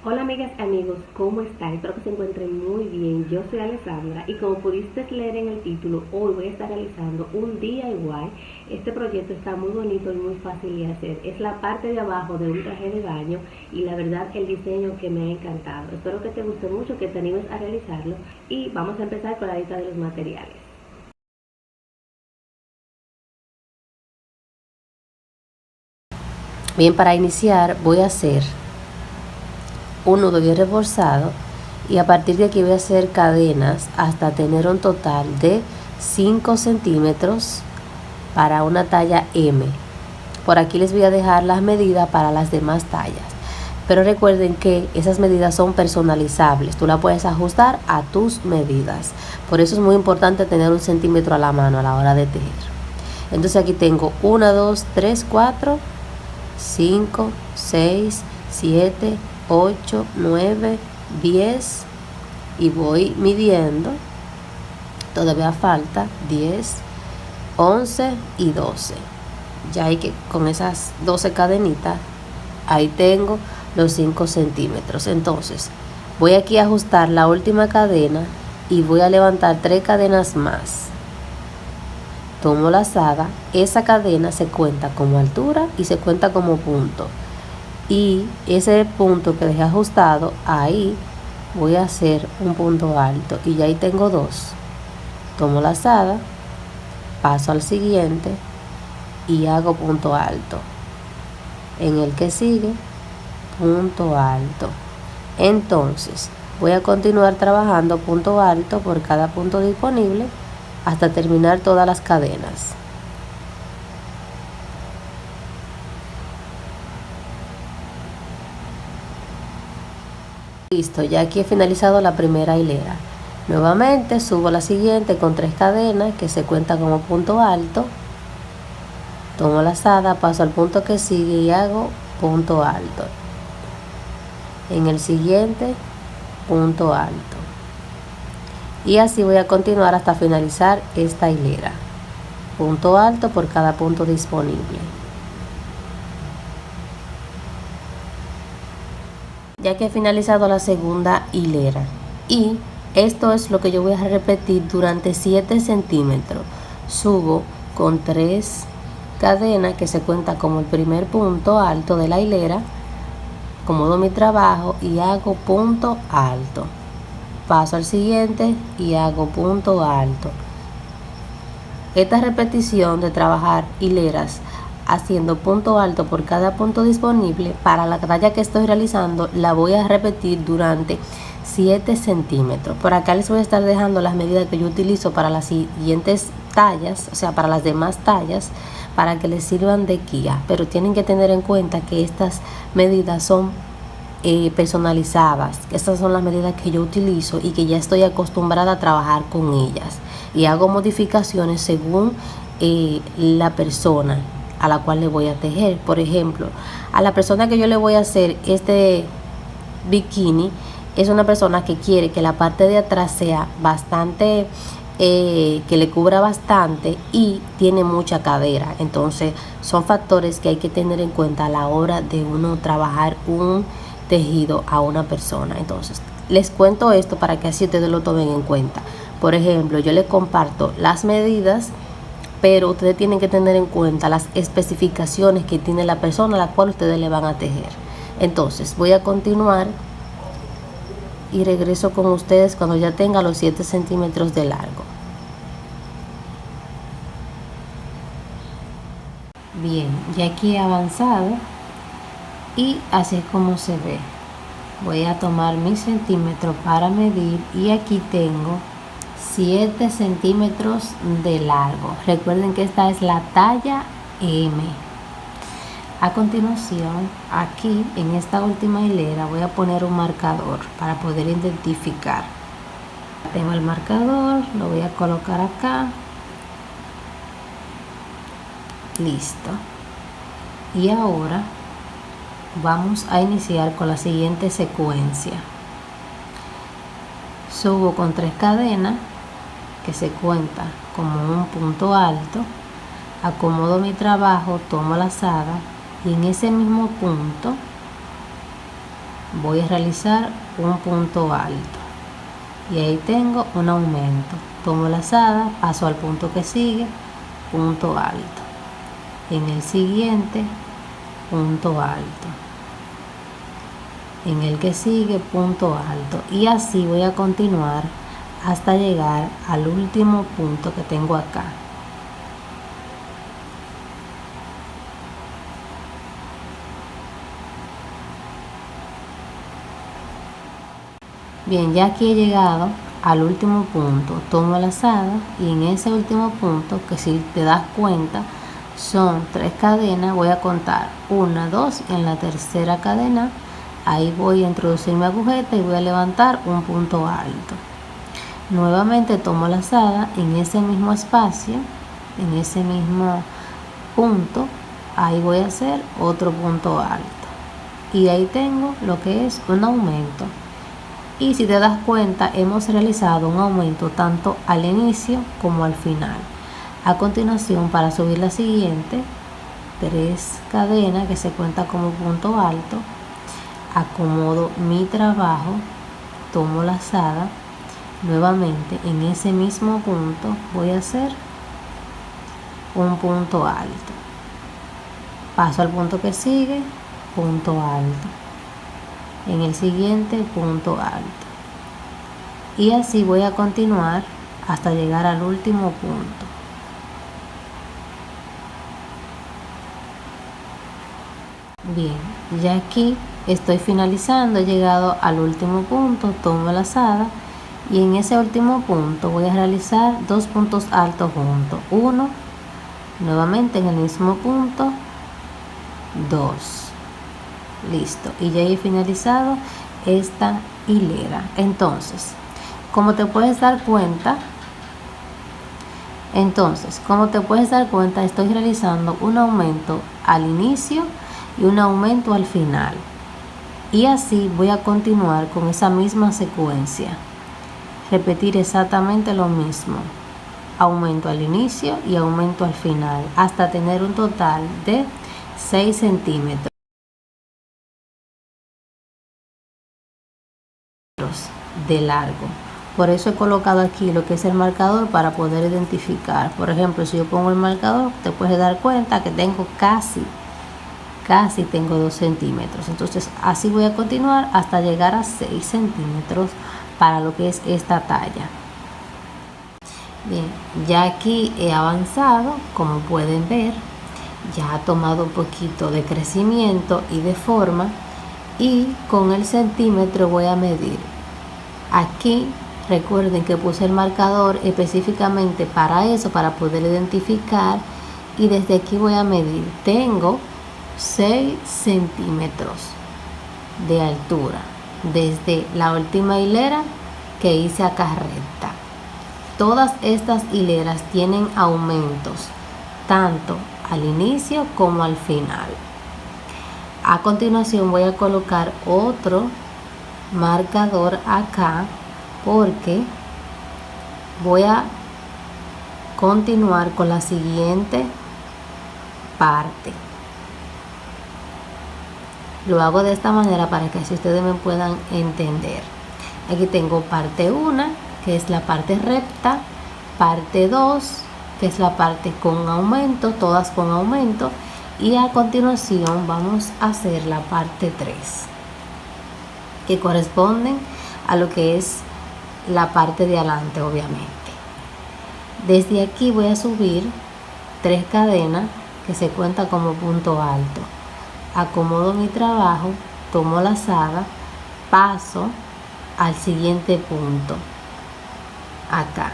Hola amigas y amigos, ¿cómo están? Espero que se encuentren muy bien. Yo soy Alessandra y como pudiste leer en el título, hoy voy a estar realizando un DIY. Este proyecto está muy bonito y muy fácil de hacer. Es la parte de abajo de un traje de baño y la verdad el diseño que me ha encantado. Espero que te guste mucho, que te animes a realizarlo y vamos a empezar con la lista de los materiales. Bien, para iniciar voy a hacer un nudo bien reforzado y a partir de aquí voy a hacer cadenas hasta tener un total de 5 centímetros para una talla M. Por aquí les voy a dejar las medidas para las demás tallas, pero recuerden que esas medidas son personalizables, tú la puedes ajustar a tus medidas, por eso es muy importante tener un centímetro a la mano a la hora de tejer. Entonces aquí tengo 1, 2, 3, 4, 5, 6, 7, 8, 9, 10 y voy midiendo. Todavía falta 10, 11 y 12. Ya hay que con esas 12 cadenitas, ahí tengo los 5 centímetros. Entonces voy aquí a ajustar la última cadena y voy a levantar 3 cadenas más. Tomo la lazada, esa cadena se cuenta como altura y se cuenta como punto, y ese punto que dejé ajustado, ahí voy a hacer un punto alto y ya ahí tengo dos. Tomo la lazada, paso al siguiente y hago punto alto. En el que sigue, punto alto. Entonces voy a continuar trabajando punto alto por cada punto disponible hasta terminar todas las cadenas. Listo, ya aquí he finalizado la primera hilera. Nuevamente subo la siguiente con 3 cadenas que se cuenta como punto alto. Tomo la lazada, paso al punto que sigue y hago punto alto. En el siguiente, punto alto. Y así voy a continuar hasta finalizar esta hilera. Punto alto por cada punto disponible. Ya que he finalizado la segunda hilera, y esto es lo que yo voy a repetir durante 7 centímetros. Subo con 3 cadenas que se cuenta como el primer punto alto de la hilera, acomodo mi trabajo y hago punto alto. Paso al siguiente y hago punto alto. Esta repetición de trabajar hileras haciendo punto alto por cada punto disponible para la talla que estoy realizando la voy a repetir durante 7 centímetros. Por acá les voy a estar dejando las medidas que yo utilizo para las siguientes tallas, o sea, para las demás tallas, para que les sirvan de guía, pero tienen que tener en cuenta que estas medidas son personalizadas. Estas son las medidas que yo utilizo y que ya estoy acostumbrada a trabajar con ellas, y hago modificaciones según la persona a la cual le voy a tejer. Por ejemplo, a la persona que yo le voy a hacer este bikini es una persona que quiere que la parte de atrás sea bastante que le cubra bastante y tiene mucha cadera. Entonces son factores que hay que tener en cuenta a la hora de uno trabajar un tejido a una persona. Entonces les cuento esto para que así ustedes lo tomen en cuenta. Por ejemplo, yo les comparto las medidas, pero ustedes tienen que tener en cuenta las especificaciones que tiene la persona a la cual ustedes le van a tejer. Entonces voy a continuar y regreso con ustedes cuando ya tenga los 7 centímetros de largo. Bien, ya aquí he avanzado y así es como se ve. Voy a tomar mis centímetros para medir y aquí tengo 7 centímetros de largo. Recuerden que esta es la talla M. A continuación, aquí en esta última hilera voy a poner un marcador para poder identificar. Tengo el marcador, lo voy a colocar acá. Listo. Y ahora vamos a iniciar con la siguiente secuencia. Subo con 3 cadenas que se cuenta como un punto alto, acomodo mi trabajo, tomo la lazada y en ese mismo punto voy a realizar un punto alto y ahí tengo un aumento. Tomo lazada, paso al punto que sigue, punto alto. En el siguiente, punto alto. En el que sigue, punto alto, y así voy a continuar hasta llegar al último punto que tengo acá. Bien, ya aquí he llegado al último punto, tomo lazada y en ese último punto, que si te das cuenta son 3 cadenas, voy a contar 1, 2, en la tercera cadena ahí voy a introducir mi agujeta y voy a levantar un punto alto. Nuevamente tomo lazada en ese mismo espacio, en ese mismo punto, ahí voy a hacer otro punto alto y ahí tengo lo que es un aumento. Y si te das cuenta, hemos realizado un aumento tanto al inicio como al final. A continuación, para subir la siguiente, 3 cadenas que se cuenta como punto alto, acomodo mi trabajo, tomo lazada, nuevamente en ese mismo punto voy a hacer un punto alto, paso al punto que sigue, punto alto, en el siguiente punto alto, y así voy a continuar hasta llegar al último punto. Bien, ya aquí estoy finalizando, he llegado al último punto, tomo lazada y en ese último punto voy a realizar 2 puntos altos juntos, 1, nuevamente en el mismo punto, 2, listo, y ya he finalizado esta hilera. Entonces, como te puedes dar cuenta, estoy realizando un aumento al inicio y un aumento al final, y así voy a continuar con esa misma secuencia, repetir exactamente lo mismo, aumento al inicio y aumento al final, hasta tener un total de 6 centímetros de largo. Por eso he colocado aquí lo que es el marcador para poder identificar. Por ejemplo, si yo pongo el marcador, te puedes dar cuenta que tengo casi tengo 2 centímetros. Entonces así voy a continuar hasta llegar a 6 centímetros para lo que es esta talla. Bien, ya aquí he avanzado, como pueden ver, ya ha tomado un poquito de crecimiento y de forma, y con el centímetro voy a medir. Aquí recuerden que puse el marcador específicamente para eso, para poder identificar, y desde aquí voy a medir. Tengo 6 centímetros de altura desde la última hilera que hice acá recta. Todas estas hileras tienen aumentos tanto al inicio como al final. A continuación voy a colocar otro marcador acá porque voy a continuar con la siguiente parte. Lo hago de esta manera para que así ustedes me puedan entender. Aquí tengo parte 1, que es la parte recta, parte 2, que es la parte con aumento, todas con aumento, y a continuación vamos a hacer la parte 3, que corresponden a lo que es la parte de adelante, obviamente. Desde aquí voy a subir 3 cadenas que se cuenta como punto alto. Acomodo mi trabajo, tomo lazada, paso al siguiente punto acá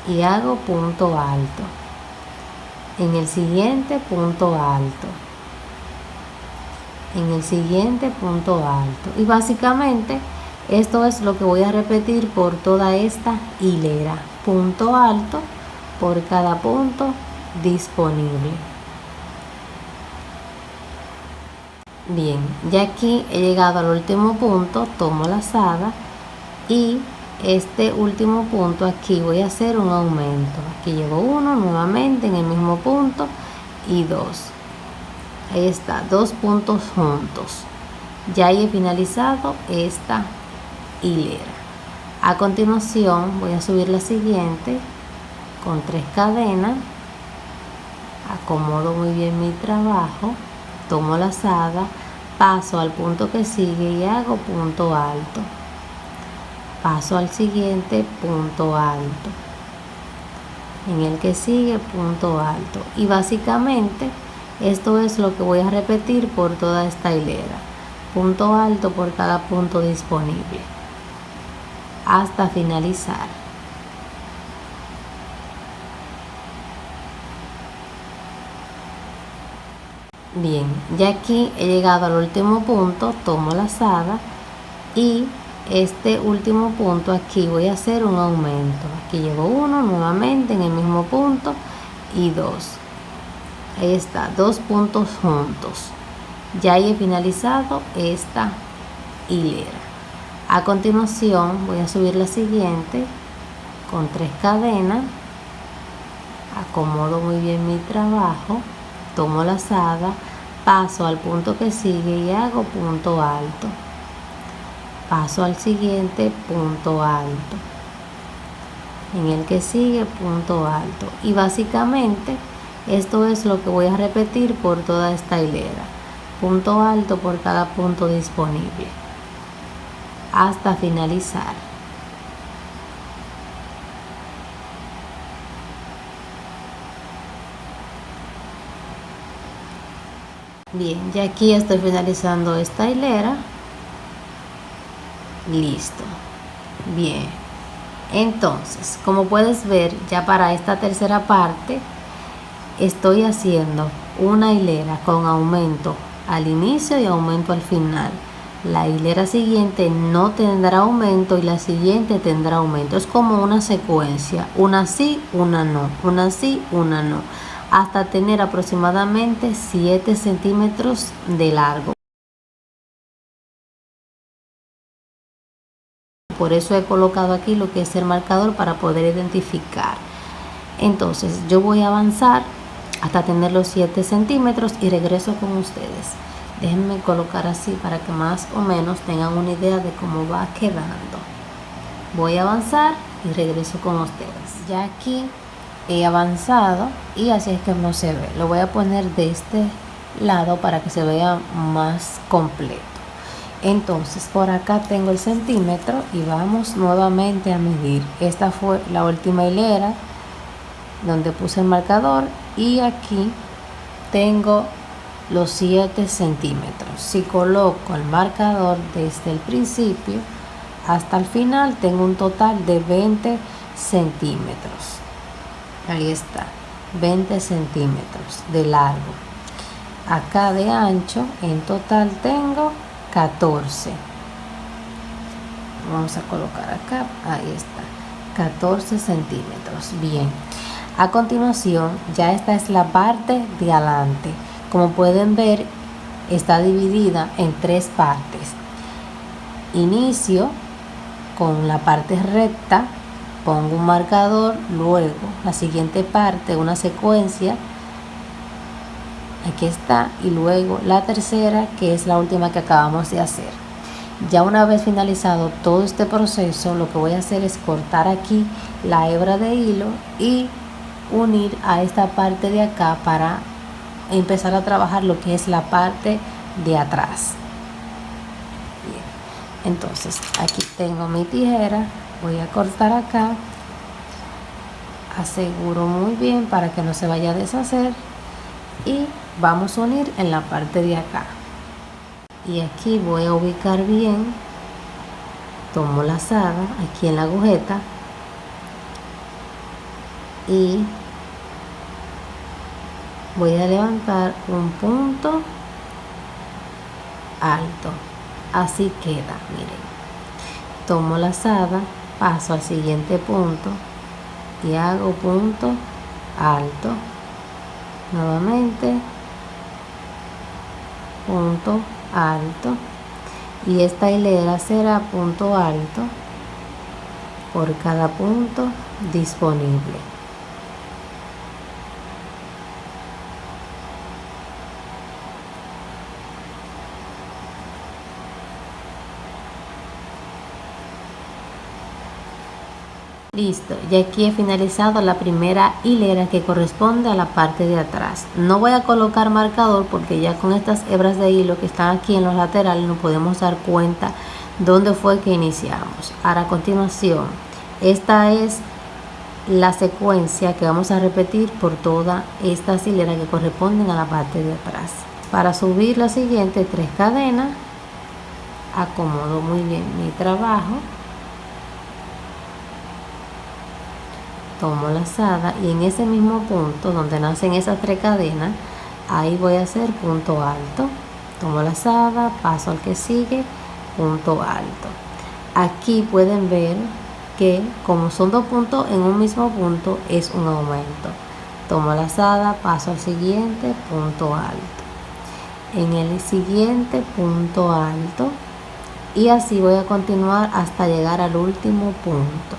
y hago punto alto, en el siguiente punto alto, en el siguiente punto alto, y básicamente esto es lo que voy a repetir por toda esta hilera, punto alto por cada punto disponible. Bien, ya aquí he llegado al último punto, tomo lazada y este último punto aquí voy a hacer un aumento. Aquí llevo 1 nuevamente en el mismo punto y 2. Ahí está, 2 puntos juntos. Ya he finalizado esta hilera. A continuación voy a subir la siguiente con 3 cadenas, acomodo muy bien mi trabajo, tomo lazada, paso al punto que sigue y hago punto alto, paso al siguiente punto alto, en el que sigue punto alto, y básicamente esto es lo que voy a repetir por toda esta hilera, punto alto por cada punto disponible hasta finalizar. Bien, ya aquí he llegado al último punto, tomo lazada y este último punto aquí voy a hacer un aumento. Aquí llevo uno nuevamente en el mismo punto y dos. Ahí está, 2 puntos juntos. Ya he finalizado esta hilera. A continuación voy a subir la siguiente con 3 cadenas, acomodo muy bien mi trabajo, tomo lazada, paso al punto que sigue y hago punto alto, paso al siguiente punto alto, en el que sigue punto alto, y básicamente esto es lo que voy a repetir por toda esta hilera, punto alto por cada punto disponible hasta finalizar. Bien, ya aquí estoy finalizando esta hilera. Listo. Bien, entonces como puedes ver, ya para esta tercera parte estoy haciendo una hilera con aumento al inicio y aumento al final. La hilera siguiente no tendrá aumento y la siguiente tendrá aumento. Es como una secuencia, una sí, una no, una sí, una no, hasta tener aproximadamente 7 centímetros de largo. Por eso he colocado aquí lo que es el marcador para poder identificar. Entonces yo voy a avanzar hasta tener los 7 centímetros y regreso con ustedes. Déjenme colocar así para que más o menos tengan una idea de cómo va quedando. Voy a avanzar y regreso con ustedes. Ya aquí he avanzado y así es que no se ve. Lo voy a poner de este lado para que se vea más completo. Entonces por acá tengo el centímetro y vamos nuevamente a medir. Esta fue la última hilera donde puse el marcador y aquí tengo los 7 centímetros. Si coloco el marcador desde el principio hasta el final, tengo un total de 20 centímetros. Ahí está, 20 centímetros de largo. Acá de ancho en total tengo 14. Vamos a colocar acá, ahí está, 14 centímetros. Bien, a continuación ya esta es la parte de adelante. Como pueden ver, está dividida en 3 partes. Inicio con la parte recta, pongo un marcador, luego la siguiente parte, una secuencia, aquí está, y luego la tercera, que es la última que acabamos de hacer. Ya una vez finalizado todo este proceso, lo que voy a hacer es cortar aquí la hebra de hilo y unir a esta parte de acá para empezar a trabajar lo que es la parte de atrás. Bien, entonces aquí tengo mi tijera, voy a cortar acá, aseguro muy bien para que no se vaya a deshacer y vamos a unir en la parte de acá. Y aquí voy a ubicar bien, tomo lazada aquí en la agujeta y voy a levantar un punto alto, así queda. Miren, tomo lazada, paso al siguiente punto y hago punto alto, nuevamente punto alto, y esta hilera será punto alto por cada punto disponible. Listo, ya aquí he finalizado la primera hilera que corresponde a la parte de atrás. No voy a colocar marcador porque ya con estas hebras de hilo que están aquí en los laterales nos podemos dar cuenta dónde fue que iniciamos. Ahora a continuación, esta es la secuencia que vamos a repetir por todas estas hileras que corresponden a la parte de atrás. Para subir la siguiente 3 cadenas, acomodo muy bien mi trabajo. Tomo lazada y en ese mismo punto donde nacen esas 3 cadenas, ahí voy a hacer punto alto. Tomo lazada, paso al que sigue, punto alto. Aquí pueden ver que como son 2 puntos en un mismo punto es un aumento. Tomo lazada, paso al siguiente, punto alto. En el siguiente, punto alto. Y así voy a continuar hasta llegar al último punto.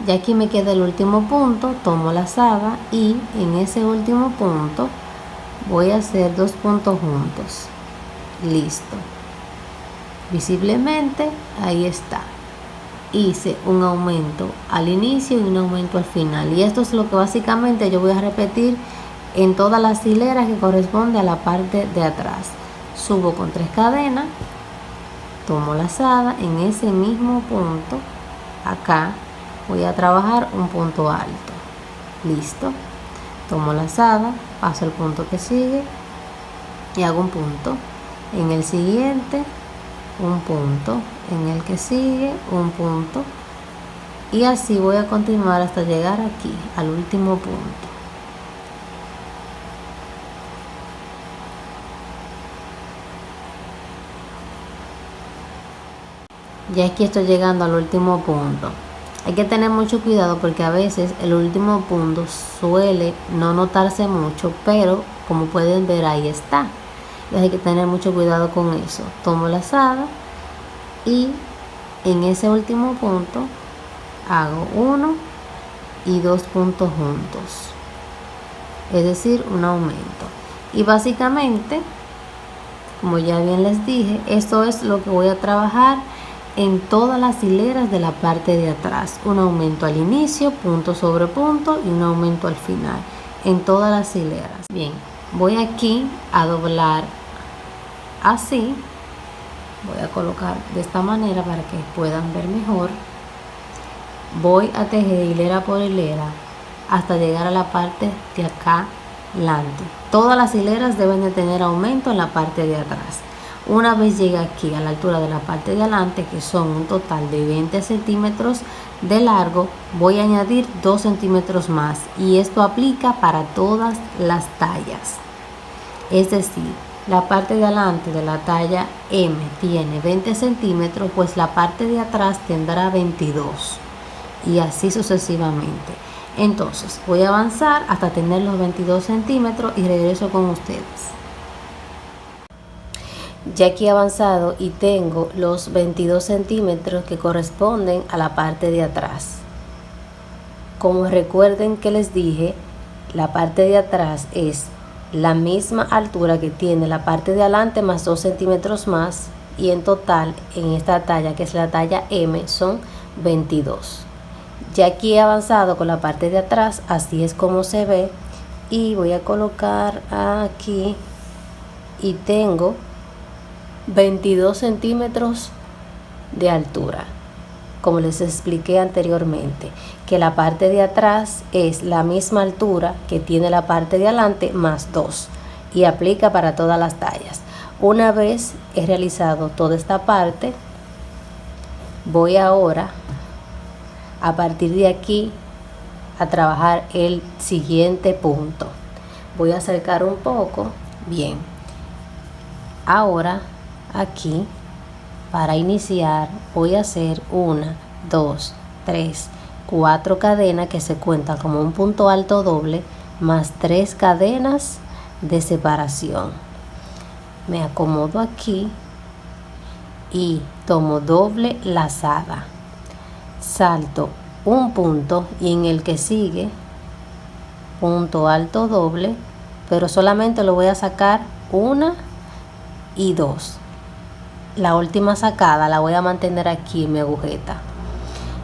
Ya aquí me queda el último punto, tomo lazada y en ese último punto voy a hacer 2 puntos juntos. Listo. Visiblemente ahí está. Hice un aumento al inicio y un aumento al final. Y esto es lo que básicamente yo voy a repetir en todas las hileras que corresponde a la parte de atrás. Subo con 3 cadenas, tomo lazada en ese mismo punto, acá. Voy a trabajar un punto alto. Listo. Tomo lazada, paso al punto que sigue y hago un punto. En el siguiente, un punto. En el que sigue, un punto. Y así voy a continuar hasta llegar aquí, al último punto. Ya aquí estoy llegando al último punto. Hay que tener mucho cuidado porque a veces el último punto suele no notarse mucho, pero como pueden ver ahí está. Entonces hay que tener mucho cuidado con eso. Tomo lazada y en ese último punto hago 1 y 2 puntos juntos, es decir, un aumento. Y básicamente, como ya bien les dije, esto es lo que voy a trabajar en todas las hileras de la parte de atrás. Un aumento al inicio, punto sobre punto, y un aumento al final en todas las hileras. Bien, voy aquí a doblar así. Voy a colocar de esta manera para que puedan ver mejor. Voy a tejer hilera por hilera hasta llegar a la parte de acá delante. Todas las hileras deben de tener aumento en la parte de atrás. Una vez llegue aquí a la altura de la parte de adelante, que son un total de 20 centímetros de largo, voy a añadir 2 centímetros más, y esto aplica para todas las tallas. Es decir, la parte de adelante de la talla M tiene 20 centímetros, pues la parte de atrás tendrá 22, y así sucesivamente. Entonces voy a avanzar hasta tener los 22 centímetros y regreso con ustedes. Ya aquí he avanzado y tengo los 22 centímetros que corresponden a la parte de atrás. Como recuerden que les dije, la parte de atrás es la misma altura que tiene la parte de adelante más 2 centímetros más, y en total en esta talla, que es la talla M, son 22. Ya aquí he avanzado con la parte de atrás, así es como se ve, y voy a colocar aquí y tengo 22 centímetros de altura. Como les expliqué anteriormente, que la parte de atrás es la misma altura que tiene la parte de adelante más 2, y aplica para todas las tallas. Una vez he realizado toda esta parte, voy ahora a partir de aquí a trabajar el siguiente punto. Voy a acercar un poco. Bien, ahora aquí para iniciar voy a hacer 1, 2, 3, 4 cadenas que se cuentan como un punto alto doble, más 3 cadenas de separación. Me acomodo aquí y tomo doble lazada, salto un punto y en el que sigue punto alto doble, pero solamente lo voy a sacar 1 y 2. la última sacada la voy a mantener aquí en mi agujeta.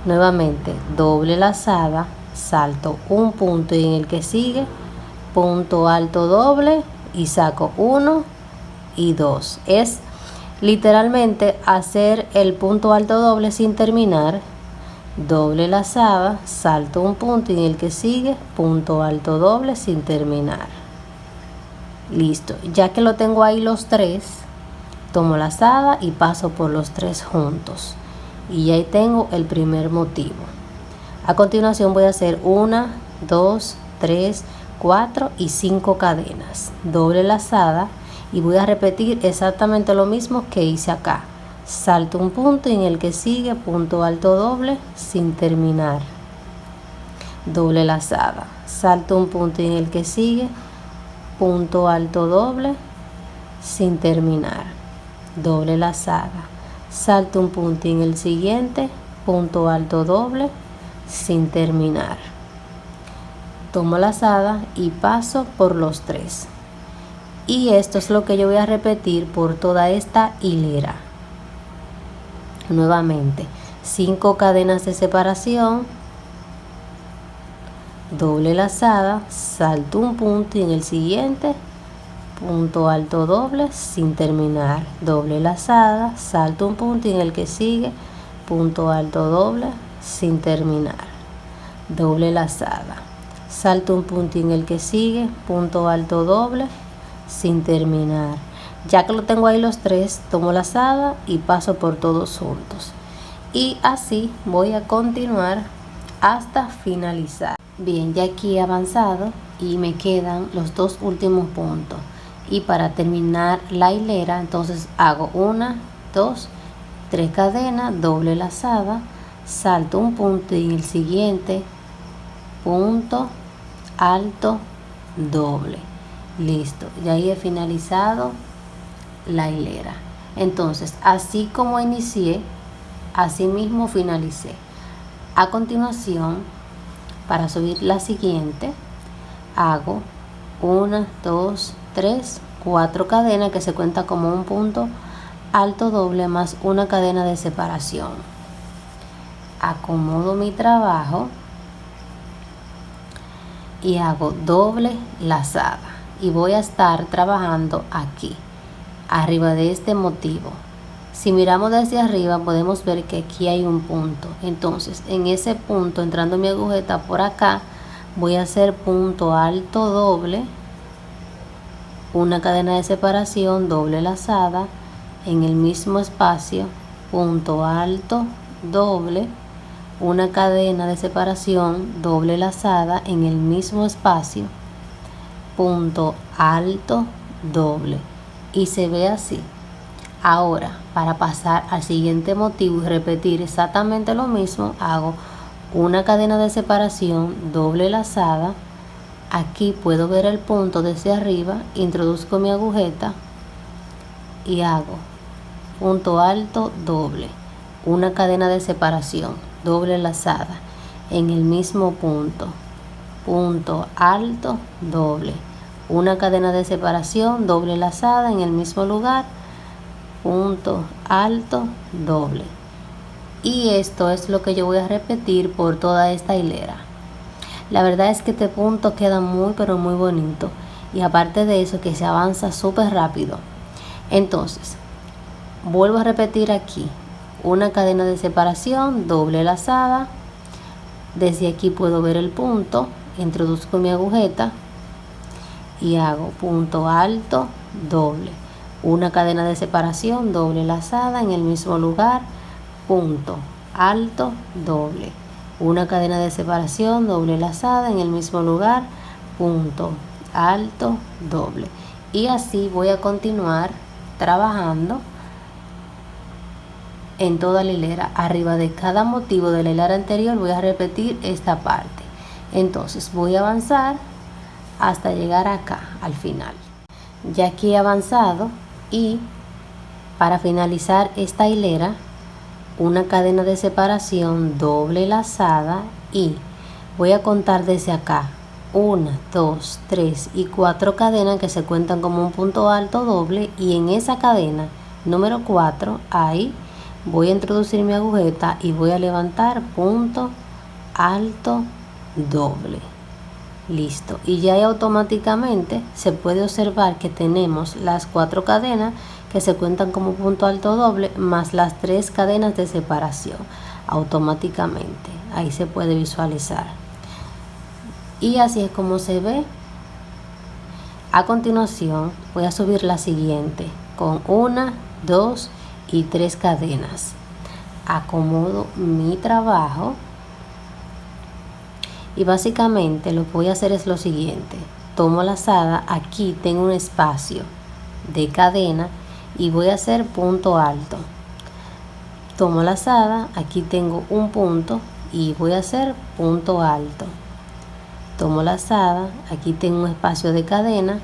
Nuevamente doble lazada, salto un punto y en el que sigue punto alto doble y saco 1 y 2. Es literalmente hacer el punto alto doble sin terminar, doble lazada, salto un punto y en el que sigue punto alto doble sin terminar. Listo, ya que lo tengo ahí los tres, tomo lazada y paso por los tres juntos y ahí tengo el primer motivo. A continuación voy a hacer 1, 2, 3, 4 y 5 cadenas, doble lazada, y voy a repetir exactamente lo mismo que hice acá. Salto un punto y en el que sigue punto alto doble sin terminar, doble lazada, salto un punto y en el que sigue punto alto doble sin terminar, doble lazada, salto un punto y en el siguiente punto alto doble sin terminar, tomo lazada y paso por los tres. Y esto es lo que yo voy a repetir por toda esta hilera. Nuevamente 5 cadenas de separación, doble lazada, salto un punto y en el siguiente punto alto doble sin terminar, doble lazada, salto un punto y en el que sigue punto alto doble sin terminar, doble lazada, salto un punto y en el que sigue punto alto doble sin terminar. Ya que lo tengo ahí los tres, tomo lazada y paso por todos juntos, y así voy a continuar hasta finalizar. Bien, ya aquí he avanzado y me quedan los dos últimos puntos, y para terminar la hilera entonces hago 1, 2, 3 cadenas, doble lazada, salto un punto y en el siguiente punto alto doble. Listo, ya ahí he finalizado la hilera. Entonces, así como inicié, así mismo finalicé. A continuación, para subir la siguiente, hago 1, 2, 3, 4 cadenas que se cuenta como un punto alto doble más una cadena de separación. Acomodo mi trabajo y hago doble lazada, y voy a estar trabajando aquí arriba de este motivo. Si miramos desde arriba podemos ver que aquí hay un punto. Entonces en ese punto, entrando mi agujeta por acá, voy a hacer punto alto doble, una cadena de separación, doble lazada, en el mismo espacio, punto alto doble, una cadena de separación, doble lazada, en el mismo espacio, punto alto doble, y se ve así. Ahora, para pasar al siguiente motivo y repetir exactamente lo mismo, hago una cadena de separación, doble lazada. Aquí puedo ver el punto desde arriba, introduzco mi agujeta y hago punto alto doble, una cadena de separación, doble lazada, en el mismo punto, punto alto doble, una cadena de separación, doble lazada, en el mismo lugar, punto alto doble. Y esto es lo que yo voy a repetir por toda esta hilera. La verdad es que este punto queda muy pero muy bonito, y aparte de eso que se avanza súper rápido. Entonces vuelvo a repetir aquí una cadena de separación, doble lazada, desde aquí puedo ver el punto, introduzco mi agujeta y hago punto alto doble, una cadena de separación, doble lazada, en el mismo lugar, punto alto doble, una cadena de separación, doble lazada, en el mismo lugar, punto alto doble. Y así voy a continuar trabajando en toda la hilera. Arriba de cada motivo de la hilera anterior voy a repetir esta parte. Entonces voy a avanzar hasta llegar acá al final. Ya aquí he avanzado, y para finalizar esta hilera, una cadena de separación, doble lazada, y voy a contar desde acá 1, 2, 3 y 4 cadenas que se cuentan como un punto alto doble, y en esa cadena número 4, ahí voy a introducir mi agujeta y voy a levantar punto alto doble. Listo, y ya ahí automáticamente se puede observar que tenemos las 4 cadenas que se cuentan como punto alto doble más las 3 cadenas de separación. Automáticamente ahí se puede visualizar, y así es como se ve. A continuación voy a subir la siguiente con 1, 2 y 3 cadenas. Acomodo mi trabajo y básicamente lo que voy a hacer es lo siguiente: tomo lazada, aquí tengo un espacio de cadena y voy a hacer punto alto. Tomo lazada, aquí tengo un punto y voy a hacer punto alto. Tomo lazada, aquí tengo un espacio de cadena,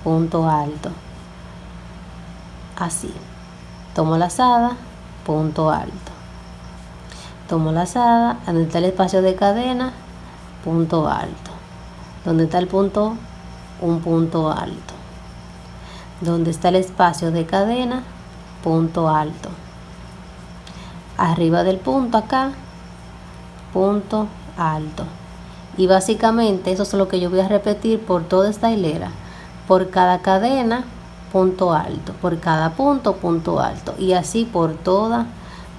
punto alto. Así. Tomo lazada, punto alto. Tomo lazada, donde está el espacio de cadena, punto alto. Donde está el punto, un punto alto. Donde está el espacio de cadena, punto alto. Arriba del punto acá, punto alto. Y básicamente eso es lo que yo voy a repetir por toda esta hilera. Por cada cadena, punto alto. Por cada punto, punto alto. Y así por toda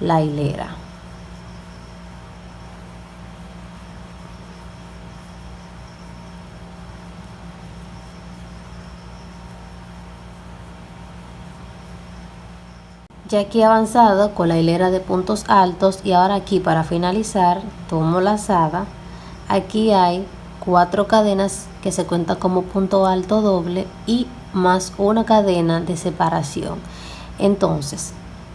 la hilera. Ya aquí he avanzado con la hilera de puntos altos, y ahora aquí para finalizar tomo lazada. Aquí hay 4 cadenas que se cuentan como punto alto doble y más una cadena de separación. Entonces,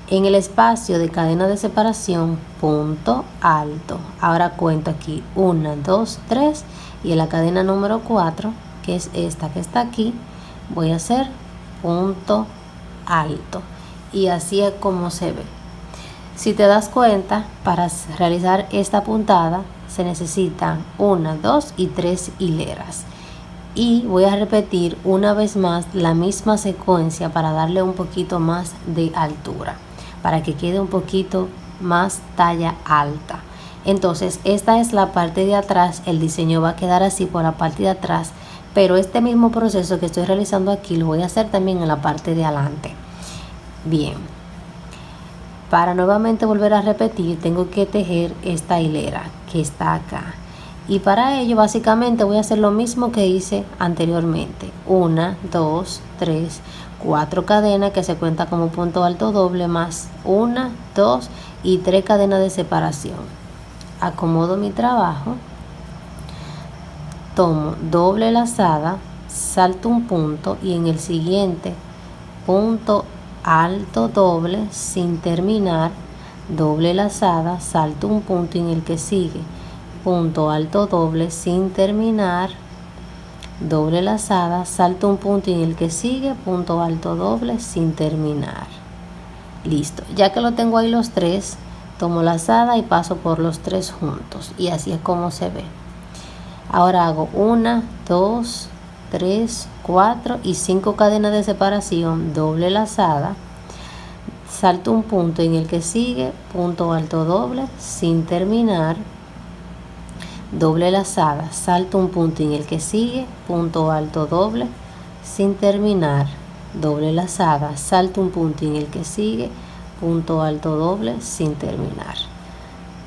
en el espacio de cadena de separación, punto alto. Ahora cuento aquí 1, 2, 3 y en la cadena número 4, que es esta que está aquí, voy a hacer punto alto. Y así es como se ve. Si te das cuenta, para realizar esta puntada se necesitan 1, 2 y 3 hileras. Y voy a repetir una vez más la misma secuencia para darle un poquito más de altura, para que quede un poquito más talla alta. Entonces esta es la parte de atrás, el diseño va a quedar así por la parte de atrás, pero este mismo proceso que estoy realizando aquí lo voy a hacer también en la parte de adelante. Bien, para nuevamente volver a repetir tengo que tejer esta hilera que está acá, y para ello básicamente voy a hacer lo mismo que hice anteriormente: 1, 2, 3, 4 cadenas que se cuenta como punto alto doble más 1, 2 y 3 cadenas de separación. Acomodo mi trabajo, tomo doble lazada, salto un punto y en el siguiente punto alto doble sin terminar, doble lazada, salto un punto y en el que sigue punto alto doble sin terminar, doble lazada, salto un punto y en el que sigue punto alto doble sin terminar. Listo, ya que lo tengo ahí los 3, tomo lazada y paso por los 3 juntos, y así es como se ve. Ahora hago 1, 2, 3, 4 y 5 cadenas de separación, doble lazada, salto un punto en el que sigue punto alto doble sin terminar, doble lazada, salto un punto en el que sigue punto alto doble sin terminar, doble lazada, salto un punto en el que sigue punto alto doble sin terminar.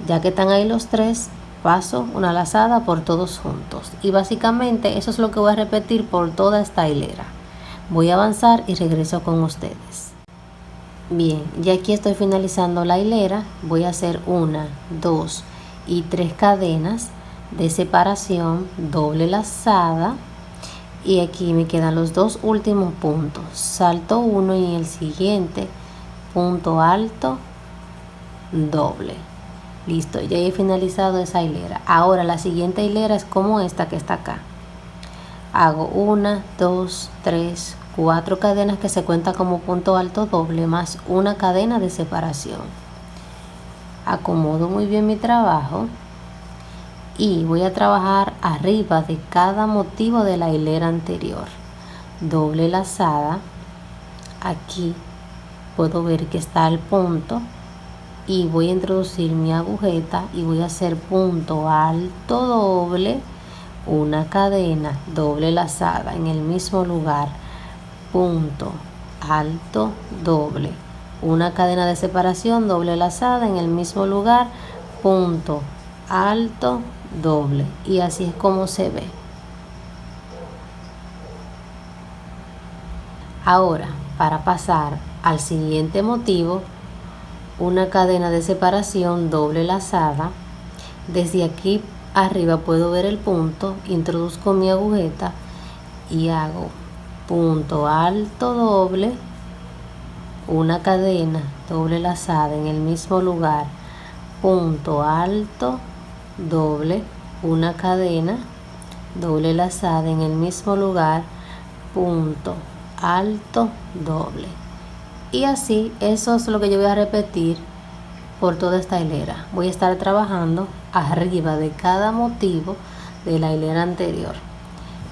Ya que están ahí los 3, paso una lazada por todos juntos, y básicamente eso es lo que voy a repetir por toda esta hilera. Voy a avanzar y regreso con ustedes. Bien, ya aquí estoy finalizando la hilera. Voy a hacer 1, 2 y 3 cadenas de separación, doble lazada, y aquí me quedan los 2 últimos puntos. Salto 1 y en el siguiente punto alto doble. Listo, ya he finalizado esa hilera. Ahora la siguiente hilera es como esta que está acá. Hago 1, 2, 3, 4 cadenas que se cuenta como punto alto doble más una cadena de separación. Acomodo muy bien mi trabajo y voy a trabajar arriba de cada motivo de la hilera anterior. Doble lazada, aquí puedo ver que está el punto y voy a introducir mi agujeta y voy a hacer punto alto doble, una cadena doble lazada en el mismo lugar, punto alto doble, una cadena de separación doble lazada en el mismo lugar, punto alto doble, y así es como se ve. Ahora, para pasar al siguiente motivo, una cadena de separación doble lazada. Desde aquí arriba puedo ver el punto, introduzco mi agujeta y hago punto alto doble, una cadena doble lazada en el mismo lugar, punto alto doble, una cadena doble lazada en el mismo lugar, punto alto doble. Y así, eso es lo que yo voy a repetir por toda esta hilera. Voy a estar trabajando arriba de cada motivo de la hilera anterior.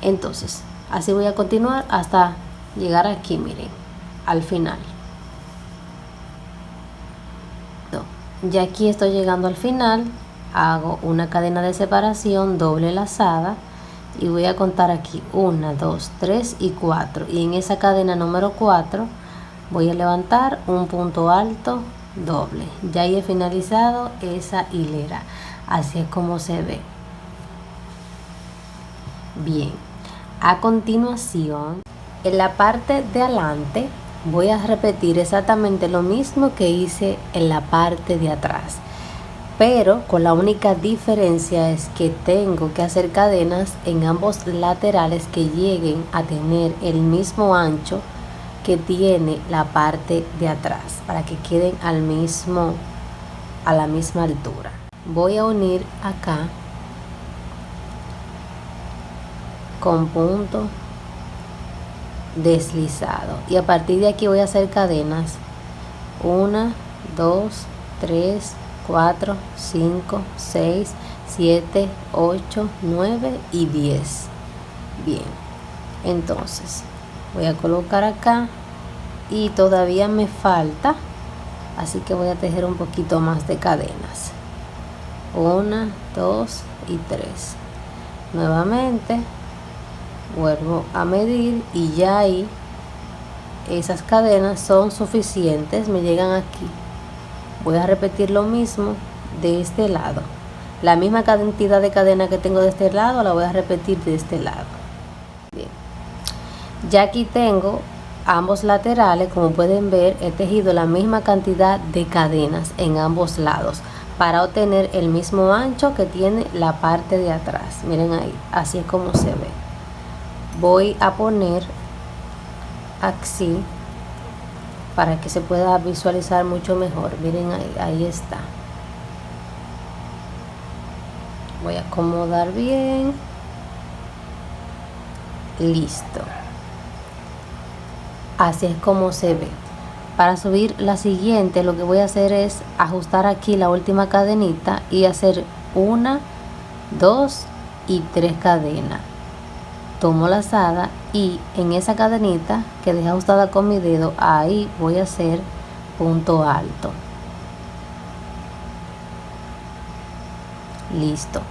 Entonces, así voy a continuar hasta llegar aquí, miren, al final. Ya aquí estoy llegando al final, hago una cadena de separación doble lazada y voy a contar aquí 1, 2, 3 y 4, y en esa cadena número 4 voy a levantar un punto alto doble. Ya he finalizado esa hilera, así es como se ve. Bien, a continuación, en la parte de adelante voy a repetir exactamente lo mismo que hice en la parte de atrás, pero con la única diferencia es que tengo que hacer cadenas en ambos laterales que lleguen a tener el mismo ancho que tiene la parte de atrás, para que queden a la misma altura. Voy a unir acá con punto deslizado y a partir de aquí voy a hacer cadenas 1, 2, 3, 4, 5, 6, 7, 8, 9 y 10. Bien, entonces voy a colocar acá y todavía me falta, así que voy a tejer un poquito más de cadenas. 1, 2 y 3. Nuevamente vuelvo a medir y ya ahí esas cadenas son suficientes, me llegan aquí. Voy a repetir lo mismo de este lado, la misma cantidad de cadena que tengo de este lado la voy a repetir de este lado. Bien, ya aquí tengo ambos laterales, como pueden ver he tejido la misma cantidad de cadenas en ambos lados para obtener el mismo ancho que tiene la parte de atrás. Miren ahí, así es como se ve. Voy a poner así para que se pueda visualizar mucho mejor. Miren ahí, ahí está. Voy a acomodar bien. Listo. Así es como se ve. Para subir la siguiente, lo que voy a hacer es ajustar aquí la última cadenita y hacer 1, 2 y 3 cadenas. Tomo lazada y en esa cadenita que dejé ajustada con mi dedo, ahí voy a hacer punto alto. Listo.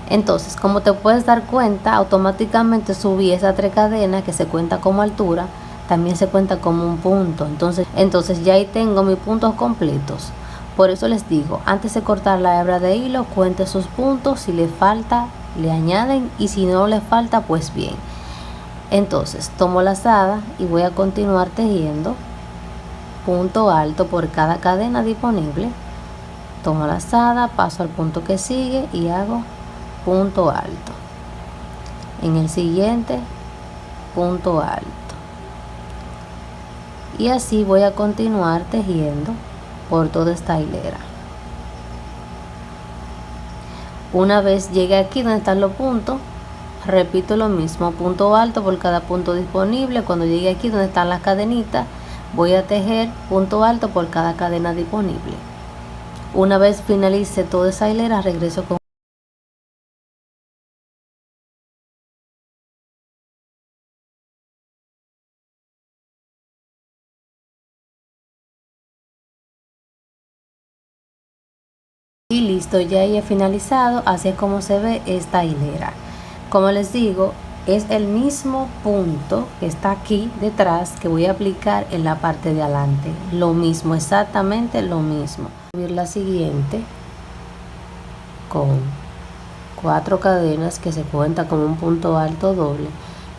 Entonces, como te puedes dar cuenta, automáticamente subí esas 3 cadenas que se cuenta como altura, también se cuenta como un punto. Entonces ya ahí tengo mis puntos completos. Por eso les digo, antes de cortar la hebra de hilo, cuente sus puntos. Si le falta, le añaden, y si no le falta, pues bien. Entonces tomo lazada y voy a continuar tejiendo punto alto por cada cadena disponible. Tomo lazada, paso al punto que sigue y hago punto alto. En el siguiente, punto alto. Y así voy a continuar tejiendo por toda esta hilera. Una vez llegue aquí donde están los puntos, repito lo mismo, punto alto por cada punto disponible. Cuando llegue aquí donde están las cadenitas, voy a tejer punto alto por cada cadena disponible. Una vez finalice toda esa hilera, regreso con Listo, ya he finalizado. Así es como se ve esta hilera. Como les digo, es el mismo punto que está aquí detrás que voy a aplicar en la parte de adelante. Lo mismo, exactamente lo mismo. Voy a subir la siguiente con 4 cadenas que se cuenta como un punto alto doble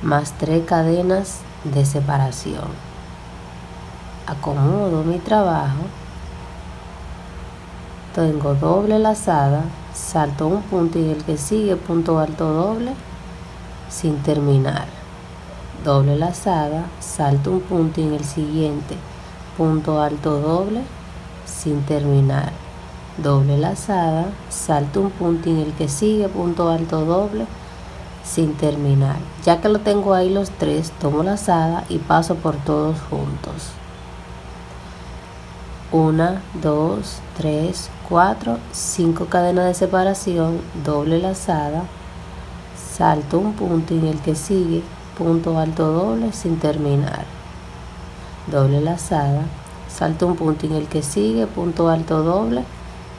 más 3 cadenas de separación. Acomodo mi trabajo, tengo doble lazada, salto un punto y el que sigue punto alto doble sin terminar, doble lazada, salto un punto y en el siguiente punto alto doble sin terminar, doble lazada, salto un punto y en el que sigue punto alto doble sin terminar. Ya que lo tengo ahí los 3, tomo lazada y paso por todos juntos. 1, 2, 3, 4, 5 cadenas de separación, doble lazada, salto un punto y en el que sigue punto alto doble sin terminar, doble lazada, salto un punto y en el que sigue punto alto doble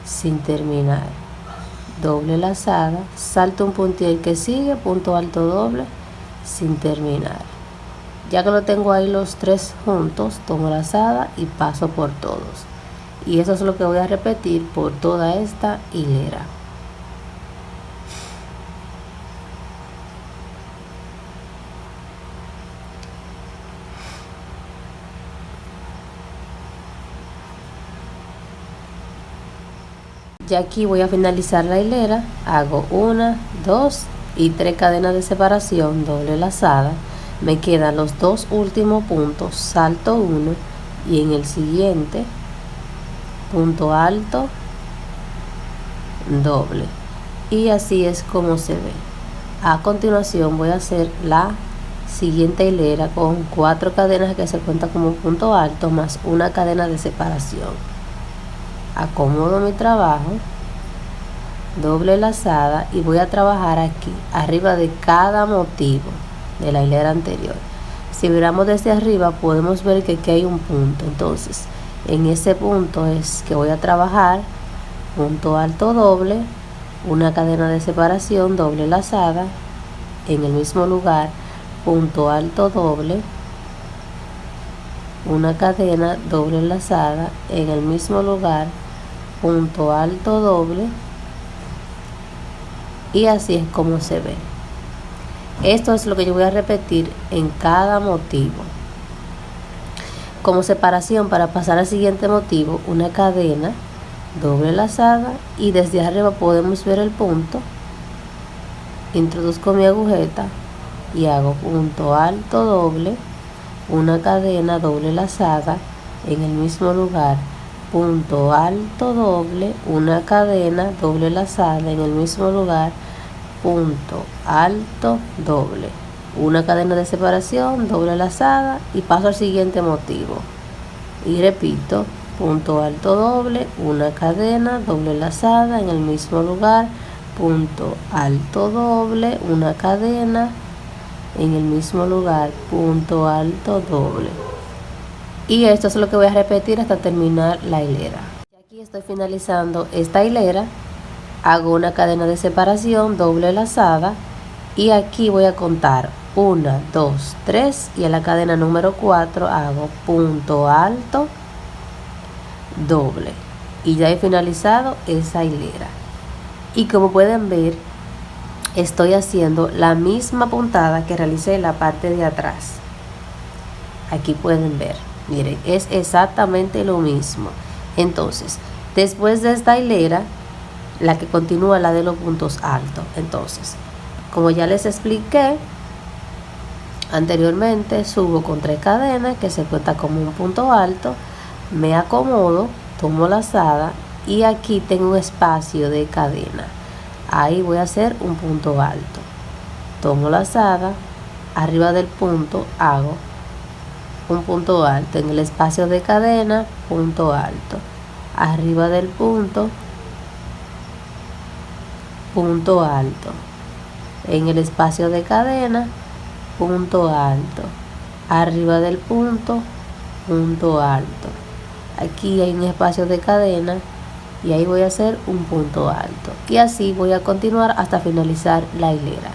sin terminar, doble lazada, salto un punto y el que sigue punto alto doble sin terminar. Ya que lo tengo ahí los 3 juntos, tomo lazada y paso por todos. Y eso es lo que voy a repetir por toda esta hilera. Ya aquí voy a finalizar la hilera, hago 1, 2 y 3 cadenas de separación, doble lazada, me quedan los 2 últimos puntos, salto 1 y en el siguiente punto alto doble, y así es como se ve. A continuación voy a hacer la siguiente hilera con 4 cadenas que se cuentan como punto alto más una cadena de separación. Acomodo mi trabajo, doble lazada y voy a trabajar aquí arriba de cada motivo de la hilera anterior. Si miramos desde arriba podemos ver que aquí hay un punto, entonces en ese punto es que voy a trabajar punto alto doble, una cadena de separación, doble lazada, en el mismo lugar punto alto doble, una cadena doble lazada, en el mismo lugar punto alto doble, y así es como se ve. Esto es lo que yo voy a repetir en cada motivo. Como separación, para pasar al siguiente motivo, una cadena doble lazada y desde arriba podemos ver el punto. Introduzco mi agujeta y hago punto alto doble, una cadena doble lazada, en el mismo lugar punto alto doble, una cadena doble lazada, en el mismo lugar punto alto doble, una cadena de separación, doble lazada y paso al siguiente motivo y repito punto alto doble, una cadena doble lazada, en el mismo lugar punto alto doble, una cadena, en el mismo lugar punto alto doble. Y esto es lo que voy a repetir hasta terminar la hilera. Aquí estoy finalizando esta hilera, hago una cadena de separación, doble lazada, y aquí voy a contar 1, 2, 3 y en la cadena número 4 hago punto alto doble y ya he finalizado esa hilera. Y como pueden ver, estoy haciendo la misma puntada que realicé en la parte de atrás. Aquí pueden ver, miren, es exactamente lo mismo. Entonces, después de esta hilera, la que continúa la de los puntos altos. Entonces, como ya les expliqué anteriormente, subo con 3 cadenas que se cuenta como un punto alto, me acomodo, tomo lazada y aquí tengo un espacio de cadena. Ahí voy a hacer un punto alto, tomo lazada, arriba del punto hago un punto alto, en el espacio de cadena punto alto, arriba del punto punto alto, en el espacio de cadena punto alto, arriba del punto punto alto. Aquí hay un espacio de cadena y ahí voy a hacer un punto alto, y así voy a continuar hasta finalizar la hilera.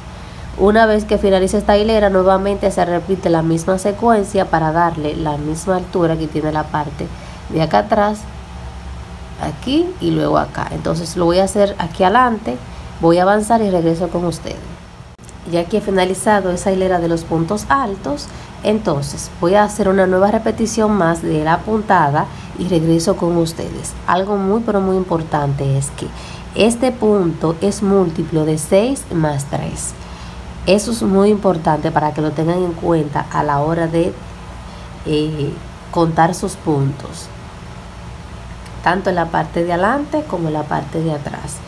Una vez que finalice esta hilera, nuevamente se repite la misma secuencia para darle la misma altura que tiene la parte de acá atrás, aquí y luego acá. Entonces lo voy a hacer aquí adelante, voy a avanzar y regreso con ustedes. Ya que he finalizado esa hilera de los puntos altos, entonces voy a hacer una nueva repetición más de la puntada y regreso con ustedes. Algo muy pero muy importante es que este punto es múltiplo de 6 más 3. Eso es muy importante para que lo tengan en cuenta a la hora de contar sus puntos, tanto en la parte de adelante como en la parte de atrás.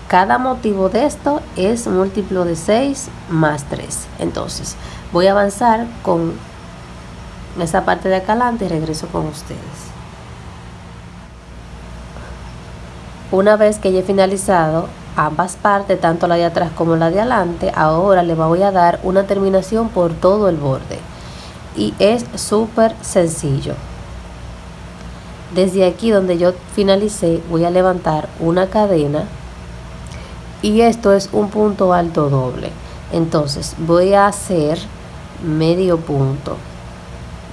Cada motivo de esto es múltiplo de 6 más 3. Entonces voy a avanzar con esa parte de acá adelante y regreso con ustedes. Una vez que ya he finalizado ambas partes, tanto la de atrás como la de adelante, ahora le voy a dar una terminación por todo el borde, y es súper sencillo. Desde aquí donde yo finalicé voy a levantar una cadena, y esto es un punto alto doble. Entonces voy a hacer medio punto,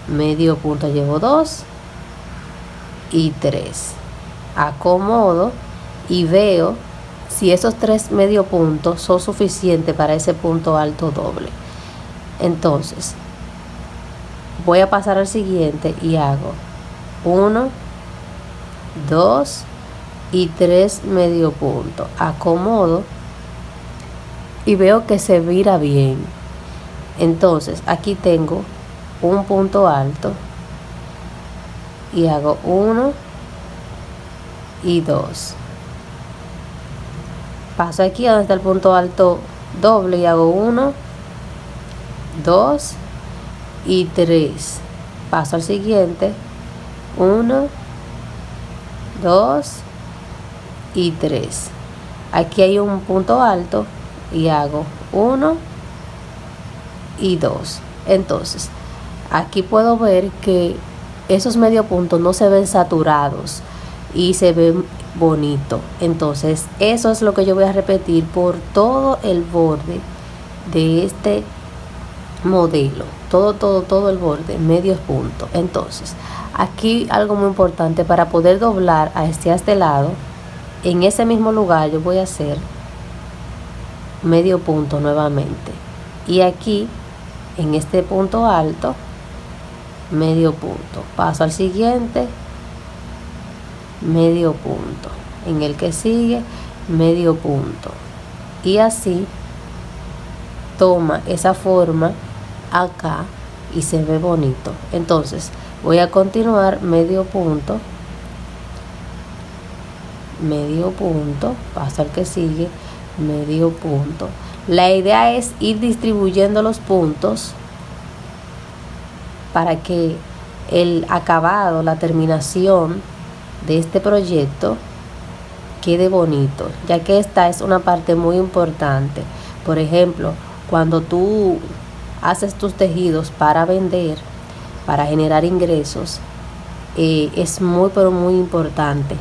llevo 2 y 3, acomodo y veo si esos 3 medio puntos son suficientes para ese punto alto doble. Entonces voy a pasar al siguiente y hago 1, 2 y 3 medio puntos, acomodo y veo que se vira bien. Entonces aquí tengo un punto alto y hago 1 y 2. Paso aquí donde está el punto alto doble y hago 1, 2 y 3. Paso al siguiente, 1, 2 y 3. Aquí hay un punto alto y hago 1 y 2. Entonces aquí puedo ver que esos medio puntos no se ven saturados y se ven bonito. Entonces eso es lo que yo voy a repetir por todo el borde de este modelo, todo el borde, medios puntos. Entonces aquí algo muy importante: para poder doblar a este lado, en ese mismo lugar yo voy a hacer medio punto nuevamente, y aquí en este punto alto medio punto, paso al siguiente, medio punto, en el que sigue medio punto, y así toma esa forma acá y se ve bonito. Entonces voy a continuar medio punto, paso al que sigue, medio punto. La idea es ir distribuyendo los puntos para que el acabado, la terminación de este proyecto quede bonito, ya que esta es una parte muy importante. Por ejemplo, cuando tú haces tus tejidos para vender, para generar ingresos, es muy pero muy importante,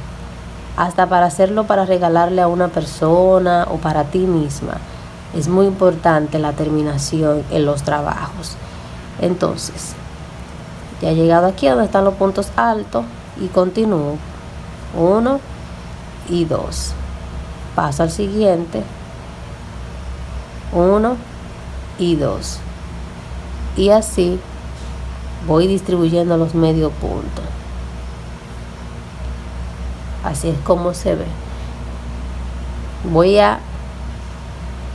hasta para hacerlo para regalarle a una persona o para ti misma. Es muy importante la terminación en los trabajos. Entonces ya he llegado aquí donde están los puntos altos y continúo 1 y 2, paso al siguiente, 1 y 2, y así voy distribuyendo los medio puntos. Así es como se ve. Voy a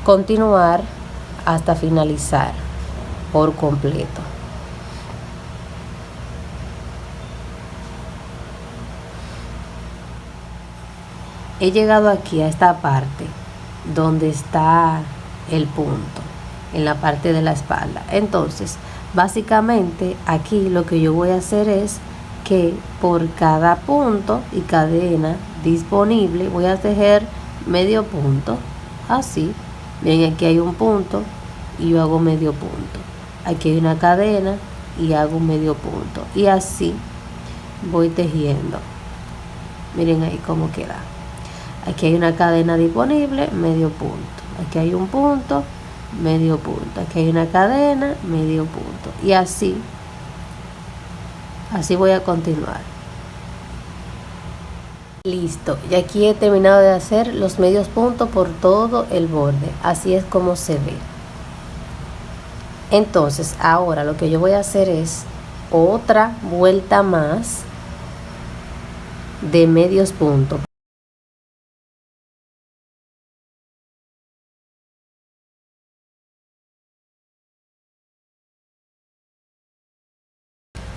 continuar hasta finalizar por completo. He llegado aquí a esta parte donde está el punto, en la parte de la espalda. Entonces básicamente aquí lo que yo voy a hacer es que por cada punto y cadena disponible voy a tejer medio punto, así. Bien, aquí hay un punto y yo hago medio punto, aquí hay una cadena y hago medio punto, y así voy tejiendo. Miren ahí cómo queda. Aquí hay una cadena disponible, medio punto. Aquí hay un punto, medio punto. Aquí hay una cadena, medio punto. Y así voy a continuar. Listo, y aquí he terminado de hacer los medios puntos por todo el borde. Así es como se ve. Entonces ahora lo que yo voy a hacer es otra vuelta más de medios puntos.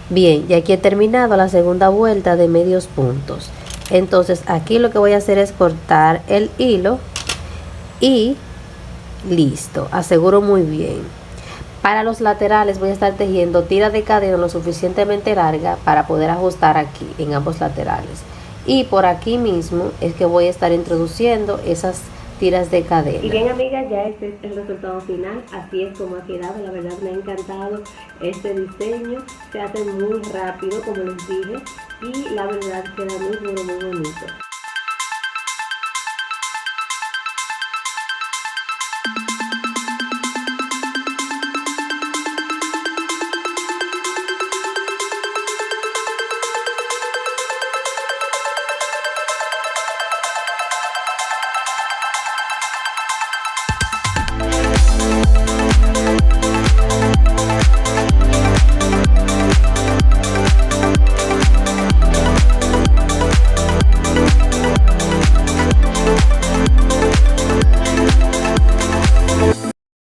Bien, y aquí he terminado la segunda vuelta de medios puntos. Entonces aquí lo que voy a hacer es cortar el hilo y listo, aseguro muy bien. Para los laterales voy a estar tejiendo tira de cadena lo suficientemente larga para poder ajustar aquí en ambos laterales. Y por aquí mismo es que voy a estar introduciendo esas tiras de cadena. Y bien, amigas, ya este es el resultado final. Así es como ha quedado. La verdad me ha encantado este diseño. Se hace muy rápido, como les dije, y la verdad queda muy bonito.